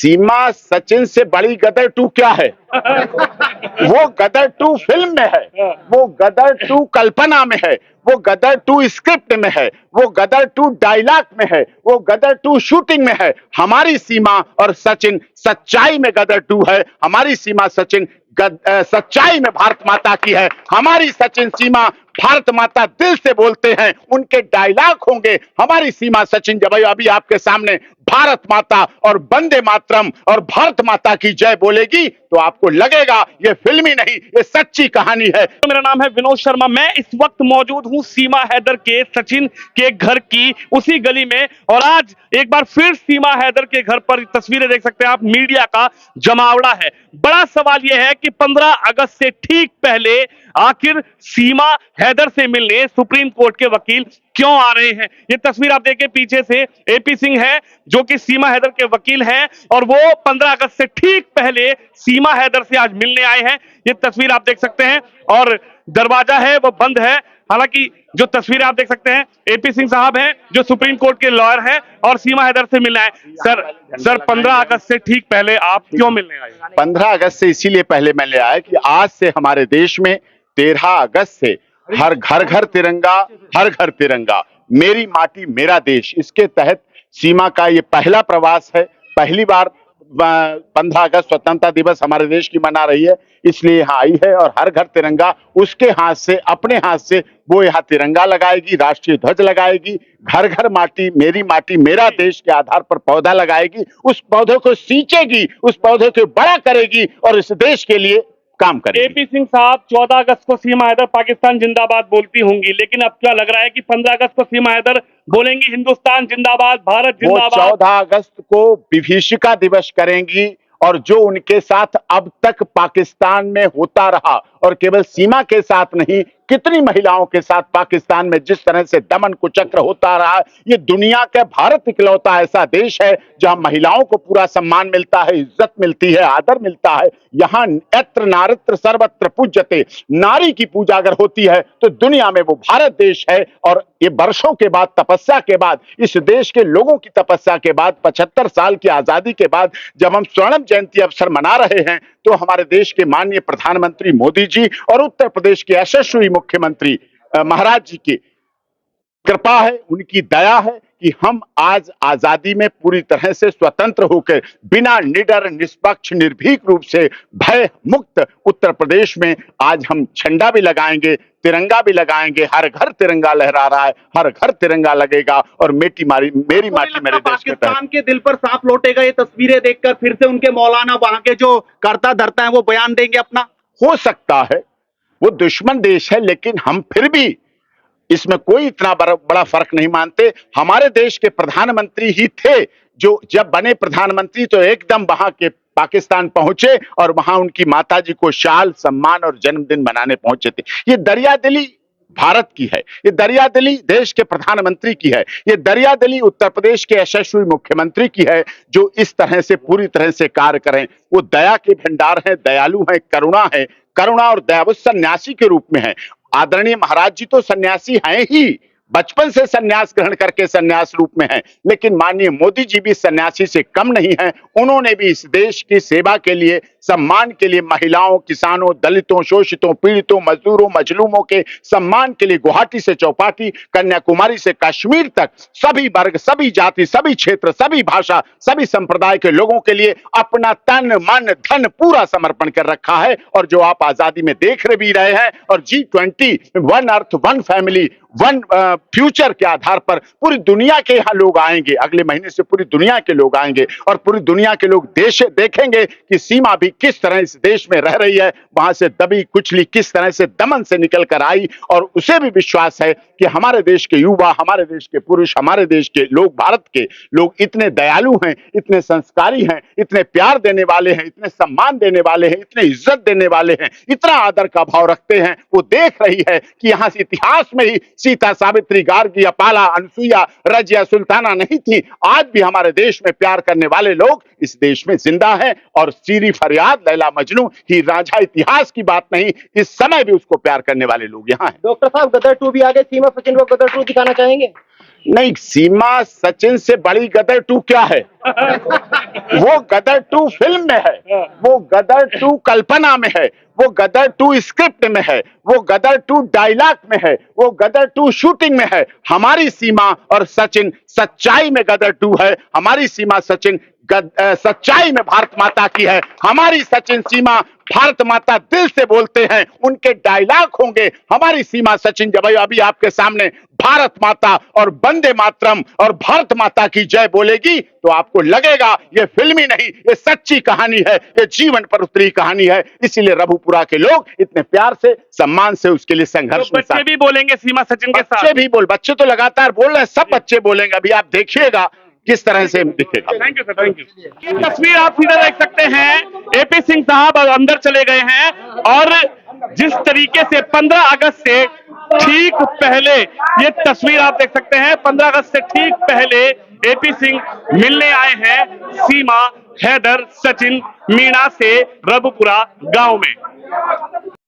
सीमा सचिन से बड़ी गदर 2 क्या है? वो गदर 2 फिल्म में है, वो गदर 2 कल्पना में है, वो गदर 2 स्क्रिप्ट में है, वो गदर 2 डायलॉग में है, वो गदर 2 शूटिंग में है। हमारी सीमा और सचिन सच्चाई में गदर 2 है। हमारी सीमा सचिन सच्चाई में भारत माता की है। हमारी सचिन सीमा भारत माता दिल से बोलते हैं, उनके डायलॉग होंगे। हमारी सीमा सचिन जब अभी आपके सामने भारत माता और वंदे मातरम और भारत माता की जय बोलेगी तो आपको लगेगा ये फिल्मी नहीं, ये सच्ची कहानी है। तो मेरा नाम है विनोद शर्मा। मैं इस वक्त मौजूद हूं सीमा हैदर के सचिन के घर की उसी गली में, और आज एक बार फिर सीमा हैदर के घर पर तस्वीरें देख सकते हैं आप, मीडिया का जमावड़ा है। बड़ा सवाल यह है कि 15 अगस्त से ठीक पहले आखिर सीमा हैदर से मिलने सुप्रीम कोर्ट के वकील क्यों आ रहे हैं। ये तस्वीर आप देखें, पीछे से एपी सिंह है जो कि सीमा हैदर के वकील हैं, और वो 15 अगस्त से ठीक पहले सीमा हैदर से आज मिलने आए हैं। ये तस्वीर आप देख सकते हैं, और दरवाजा है वो बंद है। हालांकि जो तस्वीर आप देख सकते हैं, एपी सिंह साहब हैं जो सुप्रीम कोर्ट के लॉयर हैं और सीमा हैदर से मिलने आए। सर 15 अगस्त से ठीक पहले आप क्यों मिलने आए? 15 अगस्त से इसीलिए पहले मिलने आया कि आज से हमारे देश में 13 अगस्त से हर घर घर तिरंगा, हर घर तिरंगा, मेरी माटी मेरा देश, इसके तहत सीमा का ये पहला प्रवास है। पहली बार 15 अगस्त स्वतंत्रता दिवस हमारे देश की मना रही है, इसलिए यहाँ आई है। और हर घर तिरंगा, उसके हाथ से, अपने हाथ से वो यहाँ तिरंगा लगाएगी, राष्ट्रीय ध्वज लगाएगी, घर घर माटी मेरा देश के आधार पर पौधा लगाएगी, उस पौधे को सींचेगी, उस पौधे को बड़ा करेगी और इस देश के लिए काम करेगी। एपी सिंह साहब 14 अगस्त को सीमा हैदर पाकिस्तान जिंदाबाद बोलती होंगी, लेकिन अब क्या लग रहा है कि 15 अगस्त को सीमा हैदर बोलेंगी हिंदुस्तान जिंदाबाद, भारत जिंदाबाद? वो 14 अगस्त को विभीषिका दिवस करेंगी, और जो उनके साथ अब तक पाकिस्तान में होता रहा, और केवल सीमा के साथ नहीं, कितनी महिलाओं के साथ पाकिस्तान में जिस तरह से दमन कुचक्र होता रहा, ये दुनिया का भारत इकलौता ऐसा देश है जहां महिलाओं को पूरा सम्मान मिलता है, इज्जत मिलती है, आदर मिलता है। यहाँ यत्र नारत्र सर्वत्र पूज्यते, नारी की पूजा अगर होती है तो दुनिया में वो भारत देश है। और ये वर्षों के बाद, तपस्या के बाद, इस देश के लोगों की तपस्या के बाद, 75 साल की आजादी के बाद जब हम स्वर्ण जयंती अवसर मना रहे हैं, तो हमारे देश के माननीय प्रधानमंत्री मोदी जी और उत्तर प्रदेश के यशस्वी मुख्यमंत्री महाराज जी की कृपा है, उनकी दया है कि हम आज आजादी में पूरी तरह से स्वतंत्र होकर, बिना निडर, निष्पक्ष, निर्भीक रूप से, भय मुक्त उत्तर प्रदेश में आज हम झंडा भी लगाएंगे, तिरंगा भी लगाएंगे। हर घर तिरंगा लहरा रहा है, हर घर तिरंगा लगेगा, और मेरी माटी मेरे देश पाकिस्तान के दिल पर सांप लौटेगा ये तस्वीरें देखकर? फिर से उनके मौलाना वहां के जो करता धरता है वो बयान देंगे अपना? हो सकता है, वो दुश्मन देश है, लेकिन हम फिर भी इसमें कोई इतना बड़ा फर्क नहीं मानते। हमारे देश के प्रधानमंत्री ही थे जो जब बने प्रधानमंत्री तो एकदम वहां के पाकिस्तान पहुंचे और वहां उनकी माताजी को शाल, सम्मान और जन्मदिन मनाने पहुंचे थे। ये दरियादिली भारत की है, ये दरियादिली देश के प्रधानमंत्री की है, ये दरियादिली उत्तर प्रदेश के यशस्वी मुख्यमंत्री की है, जो इस तरह से पूरी तरह से कार्य करें। वो दया के भंडार हैं, दयालु हैं, करुणा और दया, वो सन्यासी के रूप में है। आदरणीय महाराज जी तो सन्यासी हैं ही, बचपन से सन्यास ग्रहण करके सन्यास रूप में हैं, लेकिन माननीय मोदी जी भी सन्यासी से कम नहीं हैं। उन्होंने भी इस देश की सेवा के लिए, सम्मान के लिए, महिलाओं, किसानों, दलितों, शोषितों, पीड़ितों, मजदूरों, मजलूमों के सम्मान के लिए गुवाहाटी से चौपाटी, कन्याकुमारी से कश्मीर तक सभी वर्ग, सभी जाति, सभी क्षेत्र, सभी भाषा, सभी संप्रदाय के लोगों के लिए अपना तन, मन, धन पूरा समर्पण कर रखा है। और जो आप आजादी में देख भी रहे हैं, और G20 one earth one family one future के आधार पर पूरी दुनिया के यहाँ लोग आएंगे, अगले महीने से पूरी दुनिया के लोग आएंगे, और पूरी दुनिया के लोग देश देखेंगे कि सीमा भी किस तरह इस देश में रह रही है, वहां से दबी कुचली किस तरह से दमन से निकल कर आई। और उसे भी विश्वास है कि हमारे देश के युवा, हमारे देश के पुरुष, हमारे देश के लोग, भारत के लोग इतने दयालु हैं, इतने संस्कारी हैं, इतने प्यार देने वाले हैं, इतने सम्मान देने वाले हैं, इतने इज्जत देने वाले हैं, इतना आदर का भाव रखते हैं। वो देख रही है कि यहाँ से इतिहास में ही सीता, सावित्री, गार्गी, अपाला, अनसुईया, रजिया, सुल्ताना नहीं थी। आज भी हमारे देश में प्यार करने वाले लोग इस देश में जिंदा हैं, और सीरी फरियाद, लैला मजनू, हीर रांझा इतिहास की बात नहीं, इस समय भी उसको प्यार करने वाले लोग यहाँ हैं। डॉक्टर साहब, गदर 2 भी आ गए, सीमा सचिन को गदर 2 दिखाना चाहेंगे? नहीं, सीमा सचिन से बड़ी गदर 2 क्या है? वो गदर 2 फिल्म में है, वो गदर 2 कल्पना में है, वो गदर 2 स्क्रिप्ट में है, वो गदर 2 डायलॉग में है, वो गदर 2 शूटिंग में है। हमारी सीमा और सचिन सच्चाई में गदर 2 है। हमारी सीमा सचिन सच्चाई में भारत माता की है। हमारी सचिन सीमा भारत माता दिल से बोलते हैं, उनके डायलॉग होंगे। हमारी सीमा सचिन जब अभी आपके सामने भारत माता और वंदे मातरम और भारत माता की जय बोलेगी तो आपको लगेगा ये फिल्मी नहीं, ये सच्ची कहानी है, ये जीवन पर उतरी कहानी है। इसीलिए रघुपुरा के लोग इतने प्यार से सम्मान से उसके लिए संघर्ष तो बच्चे भी बोलेंगे सीमा सचिन के साथ। बच्चे तो लगातार बोल रहे हैं, सब बच्चे बोलेंगे। अभी आप देखिएगा किस तरह से दिखेगा। Thank you sir, thank you. ये तस्वीर आप सीधे देख सकते हैं, एपी सिंह साहब अब अंदर चले गए हैं और जिस तरीके से 15 अगस्त से ठीक पहले ये तस्वीर आप देख सकते हैं, 15 अगस्त से ठीक पहले एपी सिंह मिलने आए हैं सीमा, हैदर, सचिन, मीणा से रघुपुरा गांव में।